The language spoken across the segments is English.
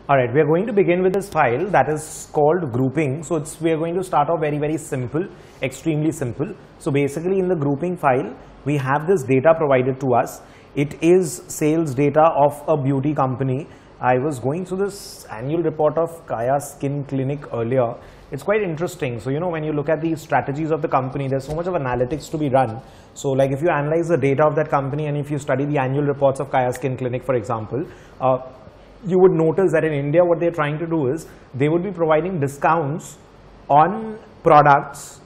Alright, we are going to begin with this file that is called grouping. So we are going to start off very simple, extremely simple. So basically in the grouping file, we have this data provided to us. It is sales data of a beauty company. I was going through this annual report of Kaya Skin Clinic earlier. It's quite interesting. So, when you look at the strategies of the company, there's so much of analytics to be run. So, like if you analyze the data of that company and if you study the annual reports of Kaya Skin Clinic, for example, you would notice that in India, what they're trying to do is they would be providing discounts on products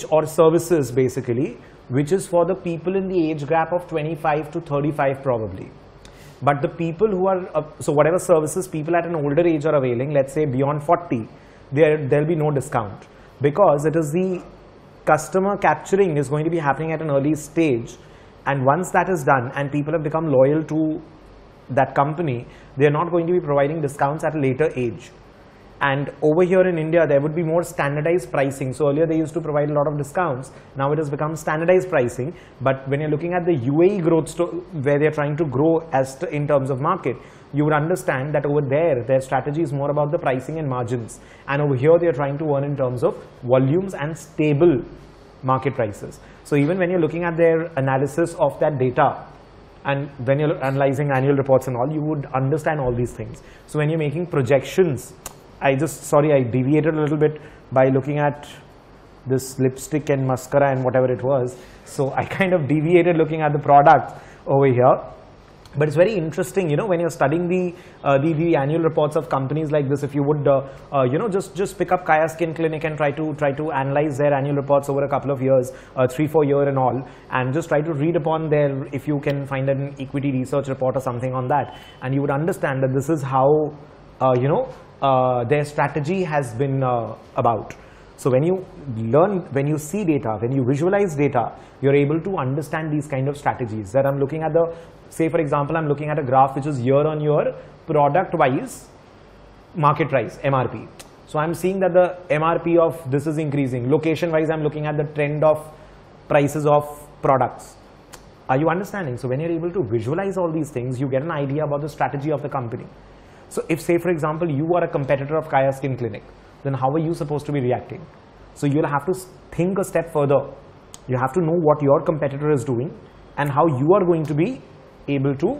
or services basically, which is for the people in the age gap of 25 to 35 probably. But the people who are, so whatever services people at an older age are availing, let's say beyond 40, there'll be no discount, because it is the customer capturing is going to be happening at an early stage. And once that is done and people have become loyal to that company, they're not going to be providing discounts at a later age. And over here in India, there would be more standardized pricing. So earlier they used to provide a lot of discounts. Now it has become standardized pricing. But when you're looking at the UAE growth where they're trying to grow in terms of market, you would understand that over there, their strategy is more about the pricing and margins. And over here, they're trying to earn in terms of volumes and stable market prices. So even when you're looking at their analysis of that data, and when you're analyzing annual reports and all, you would understand all these things. So when you're making projections, I deviated a little bit by looking at this lipstick and mascara and whatever it was. So I kind of deviated looking at the product over here. But it's very interesting, when you're studying the annual reports of companies like this, if you would, just pick up Kaya Skin Clinic and try to analyze their annual reports over a couple of years, 3-4 years and all, and just try to read upon if you can find an equity research report or something on that, and you would understand that this is how, their strategy has been about. So when you learn, when you see data, when you visualize data, you're able to understand these kind of strategies. That I'm looking at say for example, I'm looking at a graph which is year on year, product wise, market price, MRP. So I'm seeing that the MRP of this is increasing. Location wise, I'm looking at the trend of prices of products. Are you understanding? So when you're able to visualize all these things, you get an idea about the strategy of the company. So if, say for example, you are a competitor of Kaya Skin Clinic, then how are you supposed to be reacting? So you'll have to think a step further. You have to know what your competitor is doing and how you are going to be able to,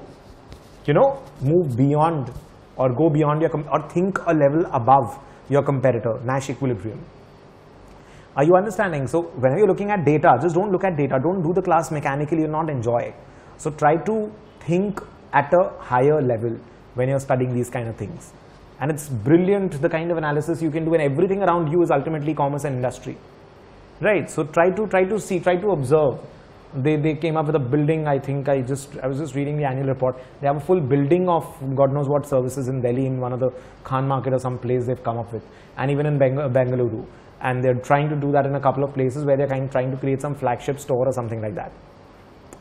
move beyond or go beyond or think a level above your competitor, Nash equilibrium. Are you understanding? So whenever you're looking at data, just don't look at data. Don't do the class mechanically. You'll not enjoy it. So try to think at a higher level when you're studying these kind of things. And it's brilliant, the kind of analysis you can do, and everything around you is ultimately commerce and industry, right? So try to observe. They came up with a building. I think I was just reading the annual report. They have a full building of God knows what services in Delhi, in one of the Khan market or some place they've come up with, and even in Bengaluru. And they're trying to do that in a couple of places where they're trying to create some flagship store or something like that.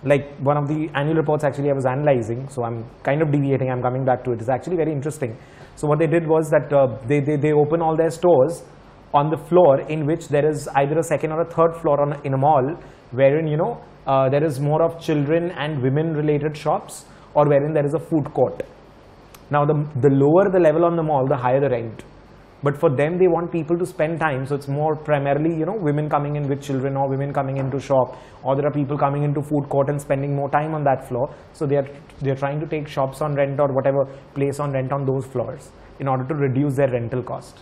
Like one of the annual reports actually I was analyzing, so I'm kind of deviating, I'm coming back to it. It's actually very interesting. So what they did was that they open all their stores on the floor in which there is either a second or a third floor in a mall, wherein there is more of children and women related shops, or wherein there is a food court. Now the lower the level on the mall, the higher the rent. But for them, they want people to spend time, so it's more primarily, women coming in with children, or women coming into shop, or there are people coming into food court and spending more time on that floor. So they're trying to take shops on rent or whatever place on rent on those floors in order to reduce their rental cost.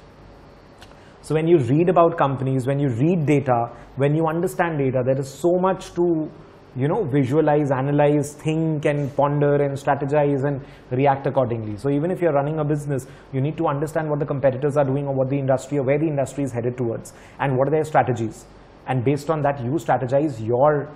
So when you read about companies, when you read data, when you understand data, there is so much to visualize, analyze, think and ponder and strategize and react accordingly. So even if you're running a business, you need to understand what the competitors are doing, or what the industry, or where the industry is headed towards, and what are their strategies. And based on that, you strategize your,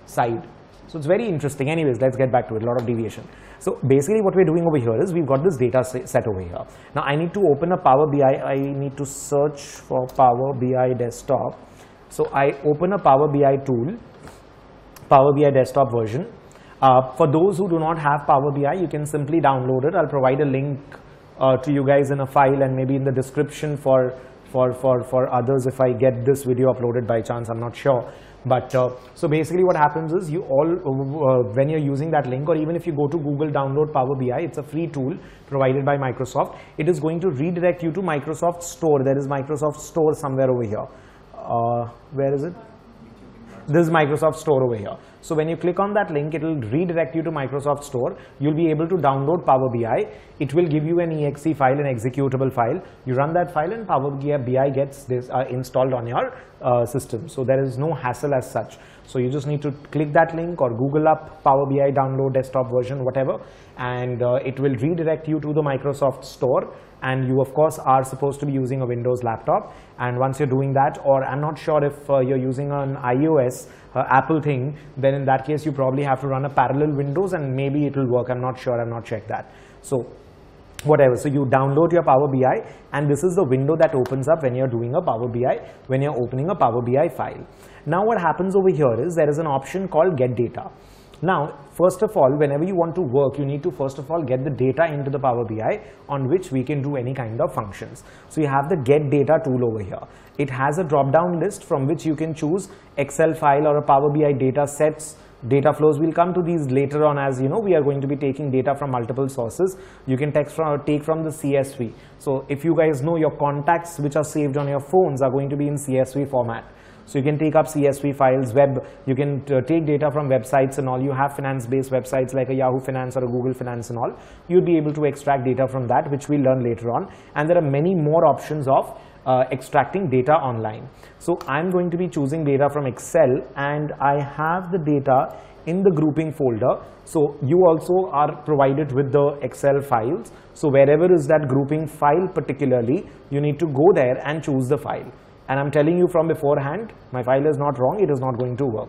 side. So it's very interesting. Anyways, let's get back to it. A lot of deviation. So basically what we're doing over here is we've got this data set over here. Now I need to open a Power BI. I need to search for Power BI desktop. So I open a Power BI tool, Power BI desktop version. For those who do not have Power BI, you can simply download it. I'll provide a link to you guys in a file and maybe in the description for for others if I get this video uploaded by chance, I'm not sure. But so basically what happens is you all when you're using that link, or even if you go to Google, download Power BI, it's a free tool provided by Microsoft. It is going to redirect you to Microsoft Store. There is Microsoft Store somewhere over here. Where is it? This is Microsoft Store over here. So when you click on that link, it will redirect you to Microsoft Store. You'll be able to download Power BI. It will give you an exe file, an executable file. You run that file and Power BI gets this installed on your system. So there is no hassle as such. So you just need to click that link or Google up Power BI download desktop version, whatever, and it will redirect you to the Microsoft Store. And you of course are supposed to be using a Windows laptop, and once you're doing that, or I'm not sure if you're using an iOS Apple thing, then in that case you probably have to run a parallel Windows and maybe it will work. I'm not sure, I've not checked that. So whatever, so you download your Power BI, and this is the window that opens up when you're doing a Power BI, when you're opening a Power BI file. Now what happens over here is there is an option called Get Data. Now, first of all, whenever you want to work, you need to first of all get the data into the Power BI on which we can do any kind of functions. So you have the Get Data tool over here. It has a drop-down list from which you can choose Excel file or a Power BI data sets, data flows. We'll come to these later on, as you know, we are going to be taking data from multiple sources. You can take from the CSV. So if you guys know, your contacts which are saved on your phones are going to be in CSV format. So you can take up CSV files, web, you can take data from websites and all. You have finance-based websites like a Yahoo Finance or a Google Finance and all. You'd be able to extract data from that, which we'll learn later on. And there are many more options of extracting data online. So I'm going to be choosing data from Excel, and I have the data in the grouping folder. So you also are provided with the Excel files. So wherever is that grouping file particularly, you need to go there and choose the file. And I'm telling you from beforehand, my file is not wrong, it is not going to work.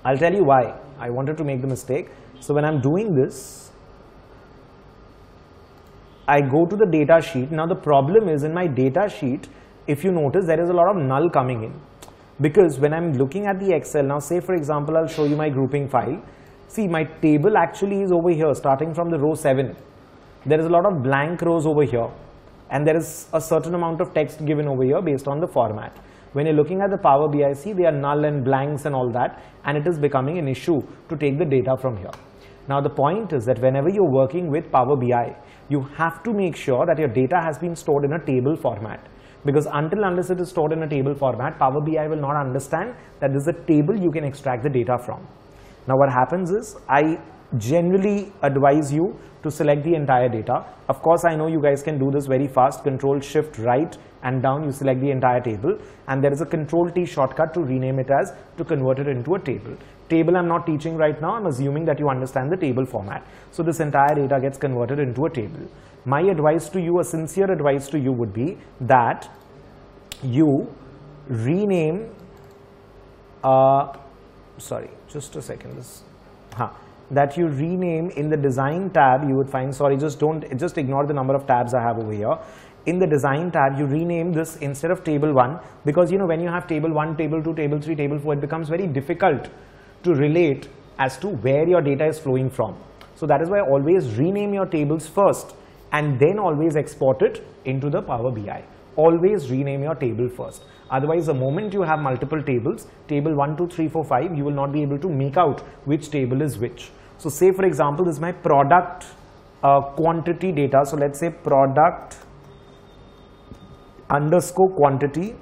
I'll tell you why. I wanted to make the mistake. So when I'm doing this, I go to the data sheet. Now the problem is in my data sheet, if you notice, there is a lot of null coming in. Because when I'm looking at the Excel, now say for example, I'll show you my grouping file. See, my table actually is over here, starting from the row 7. There is a lot of blank rows over here. And there is a certain amount of text given over here based on the format. When you're looking at the Power BI, see, they are null and blanks and all that, and it is becoming an issue to take the data from here. Now the point is that whenever you're working with Power BI, you have to make sure that your data has been stored in a table format. Because unless it is stored in a table format, Power BI will not understand that this is a table you can extract the data from. Now what happens is, I generally advise you to select the entire data. Of course, I know you guys can do this very fast. Control Shift right and down, you select the entire table, and there is a Control T shortcut to rename it as, to convert it into a table. Table I'm not teaching right now, I'm assuming that you understand the table format. So this entire data gets converted into a table. My advice to you, a sincere advice to you would be that you rename, sorry, just a second, that you rename in the design tab. You would find, sorry, just ignore the number of tabs I have over here. In the design tab, you rename this instead of table 1, because you know when you have table 1, table 2, table 3, table 4, it becomes very difficult to relate as to where your data is flowing from. So that is why always rename your tables first and then always export it into the Power BI. Always rename your table first. Otherwise, the moment you have multiple tables, table 1, 2, 3, 4, 5, you will not be able to make out which table is which. So say for example, this is my product quantity data. So let's say product underscore quantity.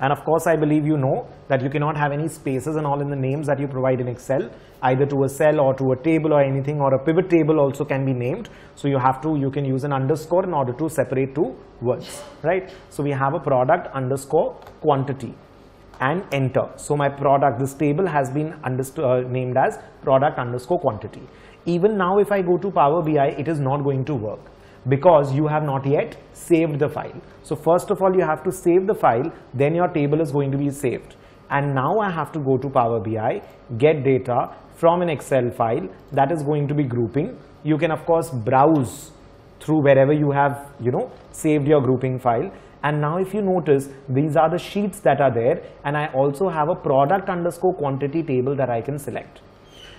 And of course, I believe you know that you cannot have any spaces and all in the names that you provide in Excel, either to a cell or to a table or anything, or a pivot table also can be named. So you can use an underscore in order to separate two words, right? So we have a product underscore quantity and enter. So my product, this table has been named as product underscore quantity. Even now, if I go to Power BI, it is not going to work, because you have not yet saved the file. So first of all, you have to save the file, then your table is going to be saved. And now I have to go to Power BI, get data from an Excel file that is going to be grouping. You can of course browse through wherever you have, saved your grouping file. And now if you notice, these are the sheets that are there, and I also have a product underscore quantity table that I can select.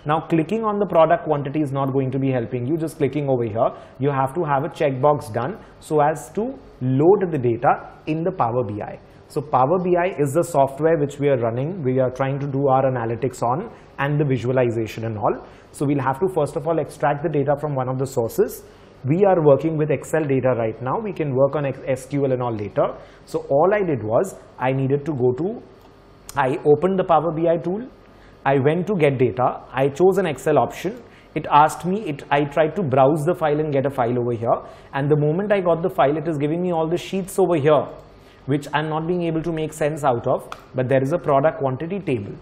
Now clicking on the product quantity is not going to be helping you, just clicking over here. You have to have a checkbox done so as to load the data in the Power BI. So Power BI is the software which we are running, we are trying to do our analytics on and the visualization and all. So we'll have to first of all extract the data from one of the sources. We are working with Excel data right now. We can work on SQL and all later. So all I did was I needed to I opened the Power BI tool. I went to get data. I chose an Excel option. It asked me, I tried to browse the file and get a file over here. And the moment I got the file, it is giving me all the sheets over here, which I'm not being able to make sense out of. But there is a product quantity table.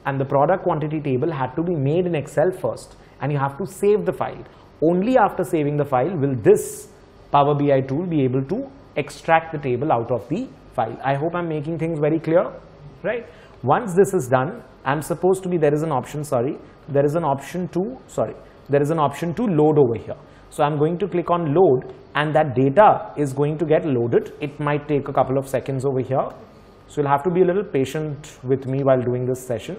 And the product quantity table had to be made in Excel first. And you have to save the file. Only after saving the file will this Power BI tool be able to extract the table out of the file. I hope I'm making things very clear, right? Once this is done, there is an option to load over here. So I'm going to click on load and that data is going to get loaded. It might take a couple of seconds over here. So you'll have to be a little patient with me while doing this session.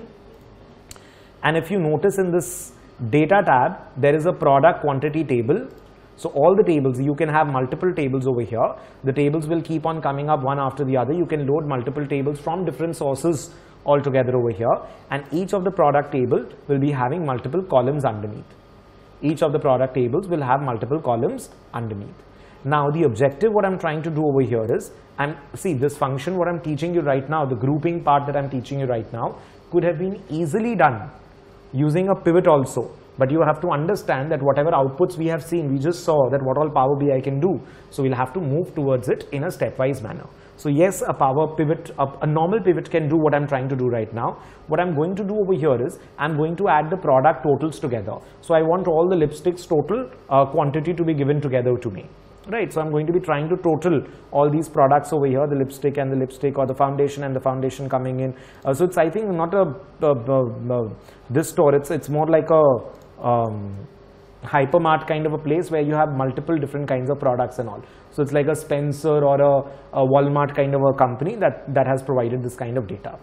And if you notice in this data tab, there is a product quantity table. So all the tables, you can have multiple tables over here. The tables will keep on coming up one after the other. You can load multiple tables from different sources all together over here. And each of the product table will be having multiple columns underneath. Each of the product tables will have multiple columns underneath. Now the objective, what I'm trying to do over here is, see this function, what I'm teaching you right now, the grouping part that I'm teaching you right now, could have been easily done using a pivot also. But you have to understand that whatever outputs we have seen, we just saw that what all Power BI can do. So we'll have to move towards it in a stepwise manner. So yes, a normal pivot can do what I'm trying to do right now. What I'm going to do over here is, I'm going to add the product totals together. So I want all the lipsticks total quantity to be given together to me. Right, so I'm going to be trying to total all these products over here, the lipstick and the lipstick, or the foundation and the foundation coming in. So it's, I think, not this store, it's more like a hypermart kind of a place where you have multiple different kinds of products and all. So it's like a Spencer or a Walmart kind of a company that has provided this kind of data.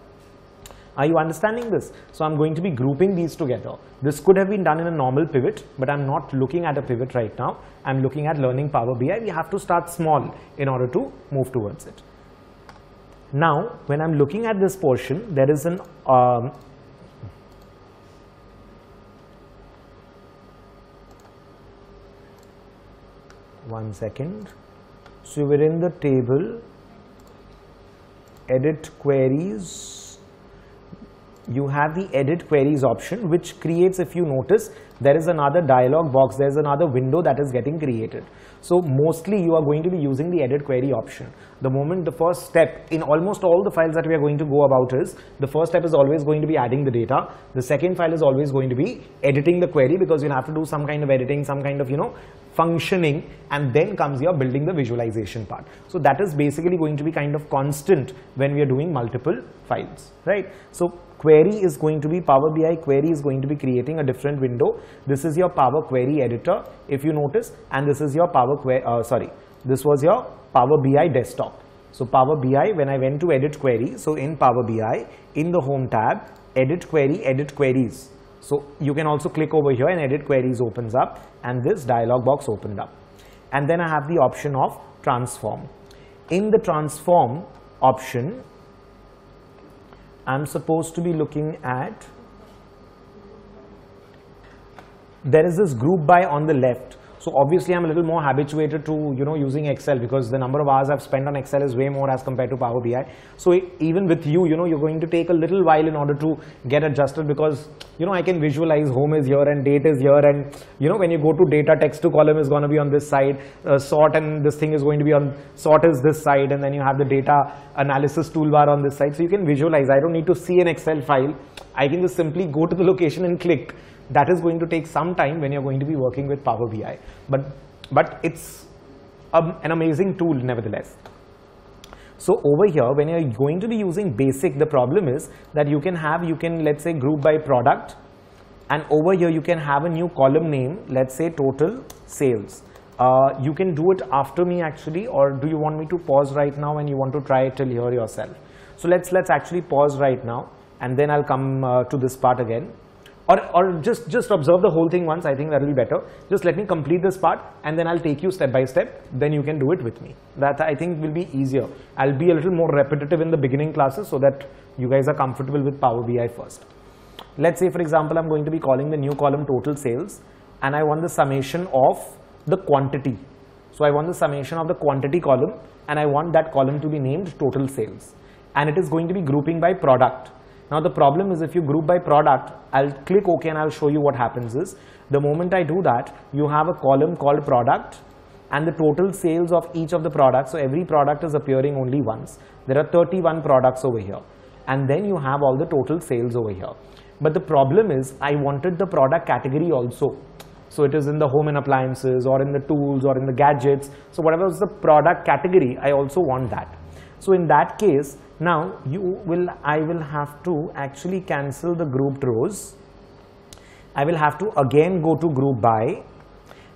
Are you understanding this? So I'm going to be grouping these together. This could have been done in a normal pivot, but I'm not looking at a pivot right now. I'm looking at learning Power BI. We have to start small in order to move towards it. Now, when I'm looking at this portion, there is an one second. So we're in the table, edit queries. You have the edit queries option, which creates, if you notice, there is another dialog box, there's another window that is getting created. So mostly you are going to be using the edit query option. The moment the first step in almost all the files that we are going to go about is, the first step is always going to be adding the data. The second file is always going to be editing the query, because you'll have to do some kind of editing, some kind of, functioning, and then comes your building the visualization part. So that is basically going to be kind of constant when we are doing multiple files, right? So query is going to be, Power BI query is going to be creating a different window. This is your Power Query editor, if you notice, and this is your this was your Power BI desktop. So Power BI, when I went to edit query, so in Power BI, in the home tab, edit query, edit queries. So you can also click over here and edit queries opens up, and this dialog box opened up. And then I have the option of transform. In the transform option, I'm supposed to be looking at, there is this group by on the left. So obviously I'm a little more habituated to using Excel, because the number of hours I've spent on Excel is way more as compared to Power BI. So even with you're going to take a little while in order to get adjusted, because I can visualize home is here and date is here, and when you go to data, text to column is going to be on this side, sort, and this thing is going to be on sort is this side, and then you have the data analysis toolbar on this side. So you can visualize. I don't need to see an Excel file. I can just simply go to the location and click. That is going to take some time when you're going to be working with Power BI, but it's an amazing tool nevertheless. So over here, when you're going to be using basic, the problem is that you can let's say group by product, and over here you can have a new column name, let's say total sales. You can do it after me actually, or do you want me to pause right now and you want to try it till here yourself? So let's actually pause right now, and then I'll come to this part again. or just observe the whole thing once. I think that will be better. Just let me complete this part and then I'll take you step by step. Then you can do it with me. That I think will be easier. I'll be a little more repetitive in the beginning classes so that you guys are comfortable with Power BI first. Let's say, for example, I'm going to be calling the new column total sales and I want the summation of the quantity. So I want the summation of the quantity column and I want that column to be named total sales. And it is going to be grouping by product. Now the problem is if you group by product, I'll click OK and I'll show you what happens is, the moment I do that, you have a column called product and the total sales of each of the products. So every product is appearing only once. There are 31 products over here. And then you have all the total sales over here. But the problem is I wanted the product category also. So it is in the home and appliances or in the tools or in the gadgets. So whatever is the product category, I also want that. So in that case, now I will have to actually cancel the grouped rows. I will have to again go to group by.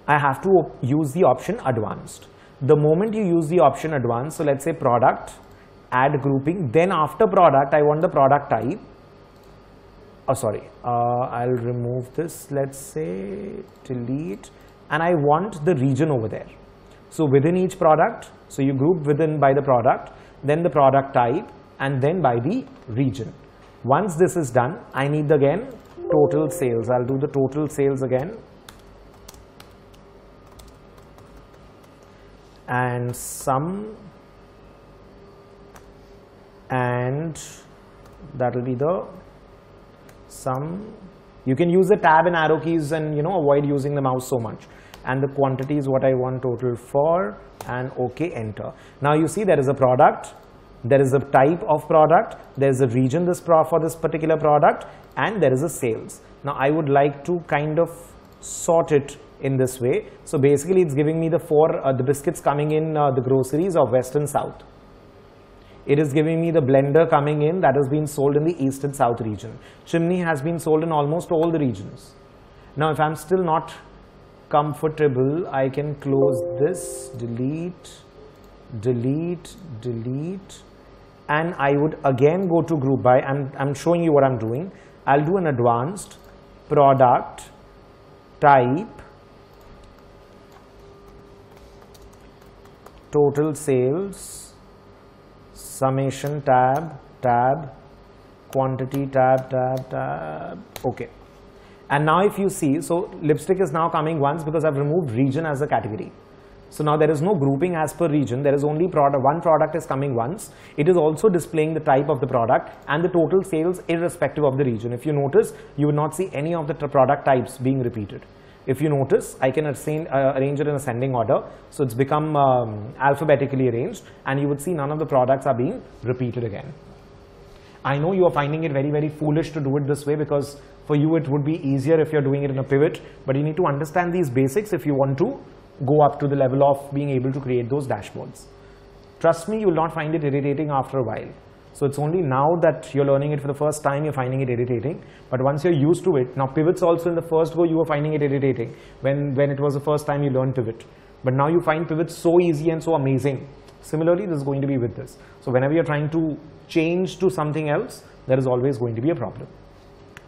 I have to use the option advanced. The moment you use the option advanced, so let's say product, add grouping, then after product, I want the product type. I'll remove this, let's say delete, and I want the region over there. So within each product, so you group within by the product, then the product type, and then by the region. Once this is done, I need again total sales. I'll do the total sales again. And sum, and that will be the sum. You can use the tab and arrow keys and avoid using the mouse so much. And the quantity is what I want total for, and OK, enter. Now you see there is a product, there is a type of product, there is a region for this particular product, and there is a sales. Now I would like to kind of sort it in this way. So basically it's giving me the biscuits coming in the groceries of West and South. It is giving me the blender coming in that has been sold in the East and South region. Chimney has been sold in almost all the regions. Now if I'm still not comfortable, I can close this, delete, delete, delete, and I would again go to group by. I'm showing you what I'm doing. I'll do an advanced, product, type, total sales, summation tab, quantity tab, OK. And now if you see, so lipstick is now coming once because I've removed region as a category. So now there is no grouping as per region. There is only one product is coming once. It is also displaying the type of the product and the total sales irrespective of the region. If you notice, you will not see any of the product types being repeated. If you notice, I can arrange it in ascending order. So it's become alphabetically arranged, and you would see none of the products are being repeated again. I know you are finding it very, very foolish to do it this way because for you it would be easier if you're doing it in a pivot, but you need to understand these basics if you want to go up to the level of being able to create those dashboards. Trust me, you will not find it irritating after a while. So it's only now that you're learning it for the first time, you're finding it irritating. But once you're used to it, now pivots also in the first go, you were finding it irritating when it was the first time you learned pivot. But now you find pivots so easy and so amazing. Similarly, this is going to be with this. So whenever you're trying to change to something else, there is always going to be a problem.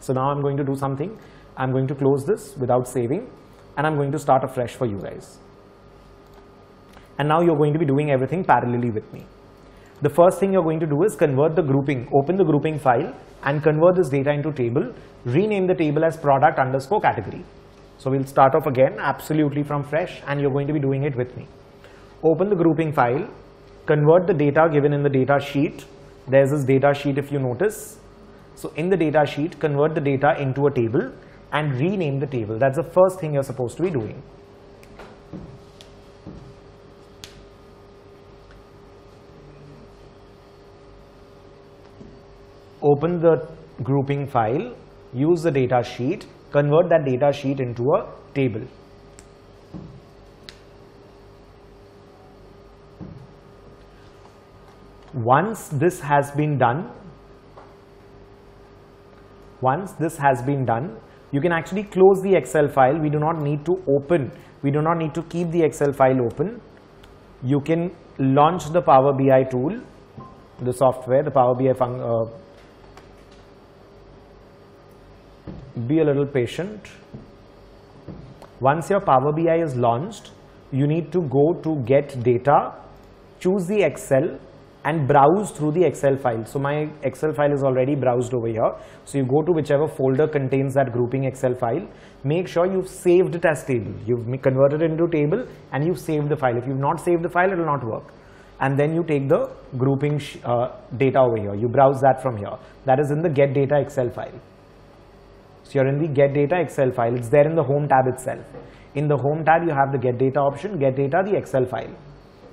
So now I'm going to do something. I'm going to close this without saving, and I'm going to start afresh for you guys. And now you're going to be doing everything parallelly with me. The first thing you're going to do is convert the grouping, open the grouping file and convert this data into table, rename the table as product underscore category. So we'll start off again absolutely from fresh, and you're going to be doing it with me. Open the grouping file, convert the data given in the data sheet. There's this data sheet if you notice. So in the data sheet, convert the data into a table and rename the table. That's the first thing you're supposed to be doing. Open the grouping file, use the data sheet, convert that data sheet into a table. Once this has been done, you can actually close the Excel file. We do not need to keep the Excel file open. You can launch the Power BI tool, the software, the Power BI be a little patient. Once your Power BI is launched, you need to go to get data, choose the Excel and browse through the Excel file. So my Excel file is already browsed over here. So you go to whichever folder contains that grouping Excel file. Make sure you've saved it as table. You've converted it into table and you've saved the file. If you've not saved the file, it will not work. And then you take the grouping data over here. You browse that from here. That is in the get data Excel file. So you're in the get data Excel file. It's there in the home tab itself. In the home tab, you have the get data option, get data, the Excel file.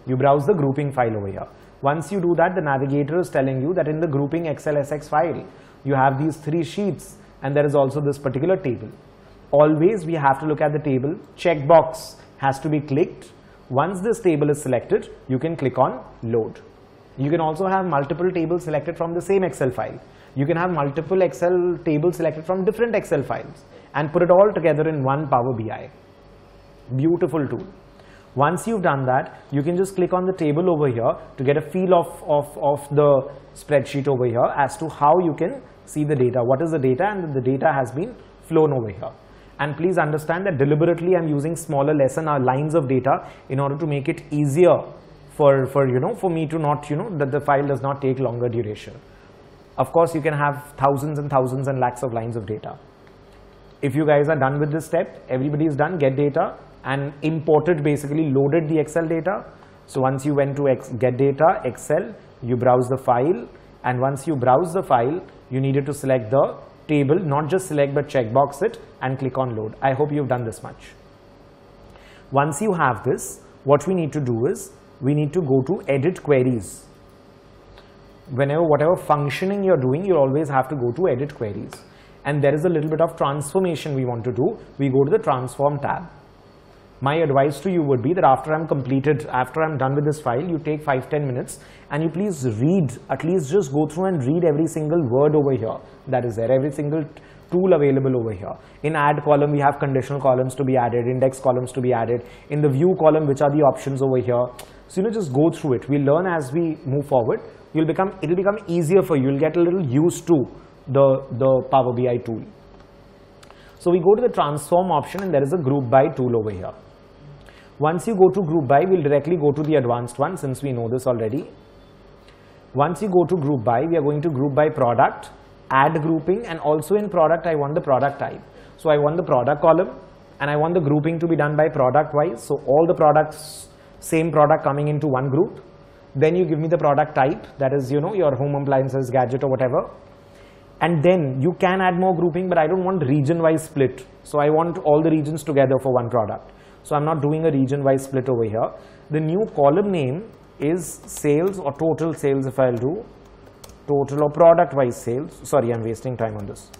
You browse the grouping file over here. Once you do that, the navigator is telling you that in the grouping XLSX file, you have these 3 sheets and there is also this particular table. Always we have to look at the table. Checkbox has to be clicked. Once this table is selected, you can click on load. You can also have multiple tables selected from the same Excel file. You can have multiple Excel tables selected from different Excel files and put it all together in one Power BI. Beautiful tool. Once you've done that, you can just click on the table over here to get a feel of the spreadsheet over here as to how you can see the data. What is the data, and the data has been flown over here. And please understand that deliberately I'm using smaller, lesser lines of data in order to make it easier for me to not, that the file does not take longer duration. Of course, you can have thousands and thousands and lakhs of lines of data. If you guys are done with this step, everybody is done, get data, and imported, basically loaded the Excel data. So once you went to get data, Excel, you browse the file, and once you browse the file, you needed to select the table, not just select but checkbox it and click on load. I hope you've done this much. Once you have this, what we need to do is, we need to go to edit queries. Whatever functioning you're doing, you always have to go to edit queries. And there is a little bit of transformation we want to do. We go to the transform tab. My advice to you would be that after I'm done with this file, you take 5-10 minutes and you please read, at least just go through and read every single word over here that is there, every single tool available over here. In add column, we have conditional columns to be added, index columns to be added. In the view column, which are the options over here. So just go through it. We'll learn as we move forward. It'll become easier for you. You'll get a little used to the Power BI tool. So we go to the transform option and there is a group by tool over here. Once you go to group by, we'll directly go to the advanced one since we know this already. Once you go to group by, we are going to group by product, add grouping, and also in product I want the product type. So I want the product column and I want the grouping to be done by product wise. So all the products, same product coming into one group. Then you give me the product type, that is your home appliances, gadget or whatever. And then you can add more grouping, but I don't want region wise split. So I want all the regions together for one product. So I'm not doing a region wise split over here. The new column name is sales or total sales. If I'll do total or product wise sales. Sorry, I'm wasting time on this.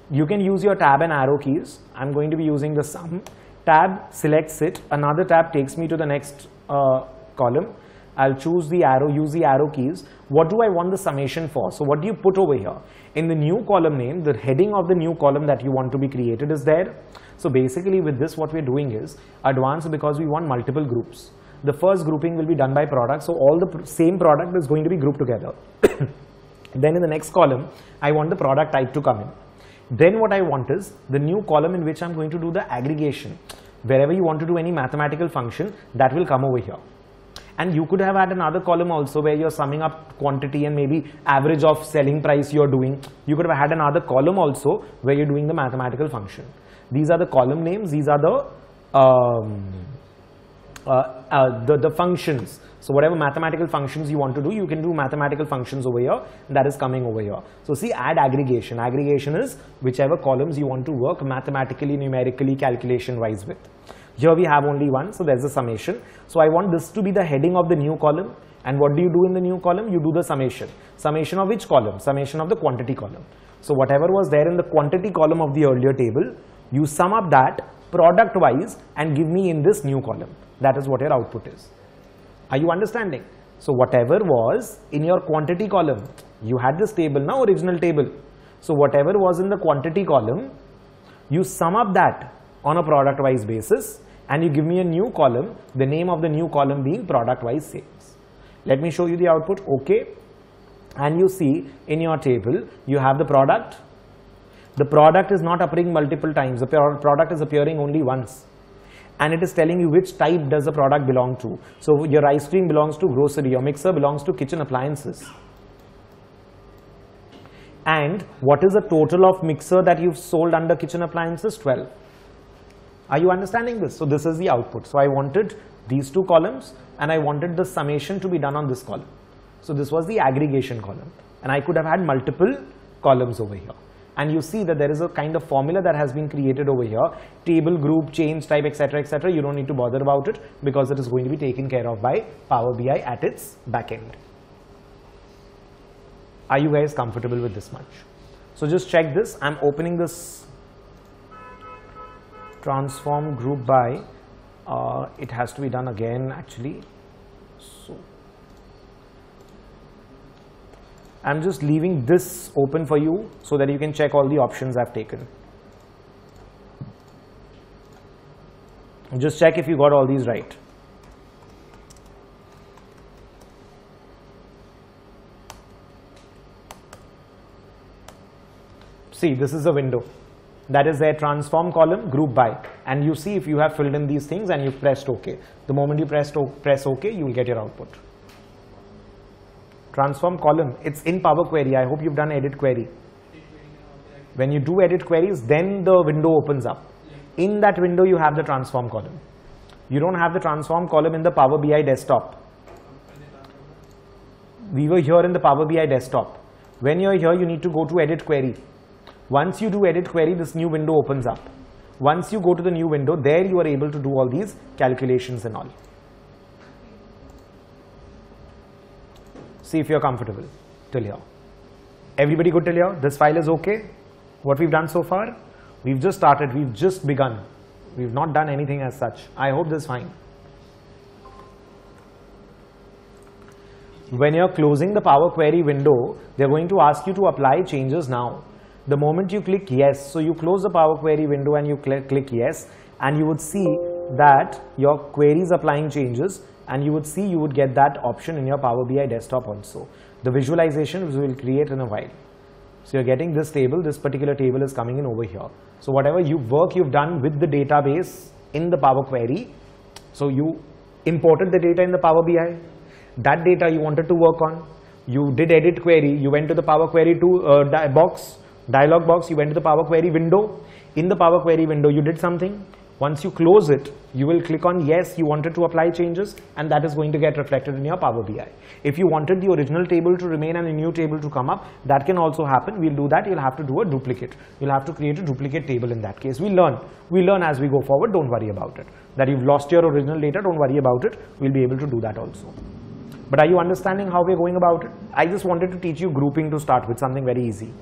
You can use your tab and arrow keys. I'm going to be using the sum. Tab selects it. Another tab takes me to the next column. I'll choose the arrow, use the arrow keys. What do I want the summation for? So what do you put over here? In the new column name, the heading of the new column that you want to be created is there. So basically with this, what we're doing is advanced because we want multiple groups. The first grouping will be done by product. So all the same product is going to be grouped together. Then in the next column, I want the product type to come in. Then what I want is the new column in which I'm going to do the aggregation. Wherever you want to do any mathematical function, that will come over here. And you could have had another column also where you're summing up quantity and maybe average of selling price you're doing. You could have had another column also where you're doing the mathematical function. These are the column names. These are the functions. So whatever mathematical functions you want to do, you can do mathematical functions over here. That is coming over here. So see, add aggregation. Aggregation is whichever columns you want to work mathematically, numerically, calculation wise with. Here we have only one, so there's a summation. So I want this to be the heading of the new column. And what do you do in the new column? You do the summation. Summation of which column? Summation of the quantity column. So whatever was there in the quantity column of the earlier table, you sum up that product wise and give me in this new column. That is what your output is. Are you understanding? So whatever was in your quantity column, you had this table now, original table. So whatever was in the quantity column, you sum up that on a product wise basis and you give me a new column, the name of the new column being product wise sales. Let me show you the output. Okay. and you see in your table, you have the product. The product is not appearing multiple times. The product is appearing only once. And it is telling you which type does the product belong to. So your ice cream belongs to grocery, your mixer belongs to kitchen appliances. And what is the total of mixer that you've sold under kitchen appliances? 12. Are you understanding this? So this is the output. So I wanted these two columns and I wanted the summation to be done on this column. So this was the aggregation column, and I could have had multiple columns over here. And you see that there is a kind of formula that has been created over here, table, group, change, type, etc., etc. You don't need to bother about it because it is going to be taken care of by Power BI at its back end. Are you guys comfortable with this much? So just check this. I'm opening this transform group by. It has to be done again actually. So I'm just leaving this open for you so that you can check all the options I've taken. Just check if you got all these right. See, this is a window. That is their transform column, group by. And you see if you have filled in these things and you've pressed OK. The moment you press OK, you will get your output. Transform column, it's in Power Query. I hope you've done edit query. When you do edit queries, then the window opens up. In that window, you have the transform column. You don't have the transform column in the Power BI desktop. We were here in the Power BI desktop. When you're here, you need to go to edit query. Once you do edit query, this new window opens up. Once you go to the new window, there you are able to do all these calculations and all. See if you're comfortable till here. Everybody good till here? This file is okay? What we've done so far? We've just started, we've just begun. We've not done anything as such. I hope this is fine. When you're closing the Power Query window, they're going to ask you to apply changes now. The moment you click yes, so you close the Power Query window and you click yes, and you would see that your query is applying changes, and you would see you would get that option in your Power BI desktop also. The visualization will create in a while. So you're getting this table, this particular table is coming in over here. So whatever work you've done with the database in the Power Query, so you imported the data in the Power BI, that data you wanted to work on, you did edit query, you went to the Power Query dialog box, you went to the Power Query window. In the Power Query window, you did something. Once you close it, you will click on yes, you wanted to apply changes, and that is going to get reflected in your Power BI. If you wanted the original table to remain and a new table to come up, that can also happen. We'll do that. You'll have to do a duplicate. You'll have to create a duplicate table in that case. We'll learn as we go forward. Don't worry about it. That you've lost your original data, don't worry about it. We'll be able to do that also. But are you understanding how we're going about it? I just wanted to teach you grouping to start with, something very easy.